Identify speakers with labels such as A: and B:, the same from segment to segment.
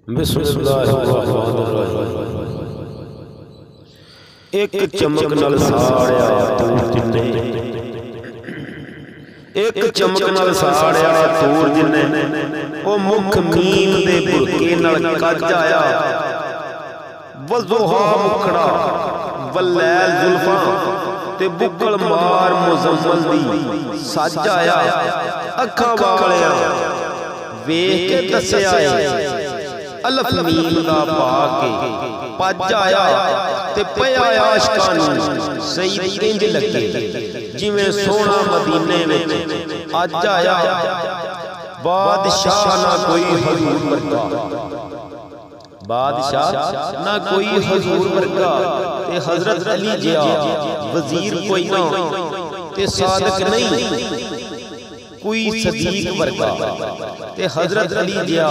A: एक चमक नाल साड़िया तूर जिन्ने, एक चमक नाल साड़िया तूर जिन्ने, ओ मुख मीम दे बुरके नाल कज आया। वज़ुहा मुखड़ा वलैल जुल्फां ते बुकल मार मुज़म्मल दी सज आया। अखां वालिया वेख के दस्सिया अलफ मीम दा पाके पज आया ते पया आशिकां नूं सईद इंज लगे जिवें सोहना मदीने विच अज आया। बादशाह ना कोई हजूर वर्गा, बादशाह ना कोई हजूर वर्गा ते हजरत अली जिया वजीर कोई ना ते सादक नहीं कोई सदीक वर्गा ते हजरत अली जिया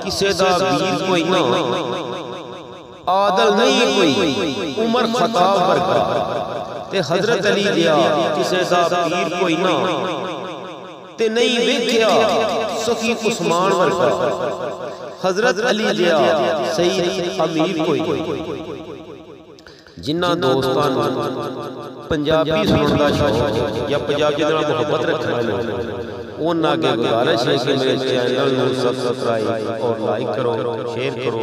A: किसे दा वीर कोई ना। आदल नहीं कोई उमर खताब वर्गा ते हजरत अली जिया किसे दा वीर कोई ना। ते नहीं वेख्या सखी उस्मान वर्गा हजरत अली जिया सईद अमीर कोई। जिन्हां दोस्तां नूं पंजाबी सुनण दा शौक या पंजाबी दे नाल मुहब्बत रखण वाले उन्हां अगे गुजारिश है कि मेरे चैनल नूं सब्सक्राइब और लाइक करो, शेयर करो।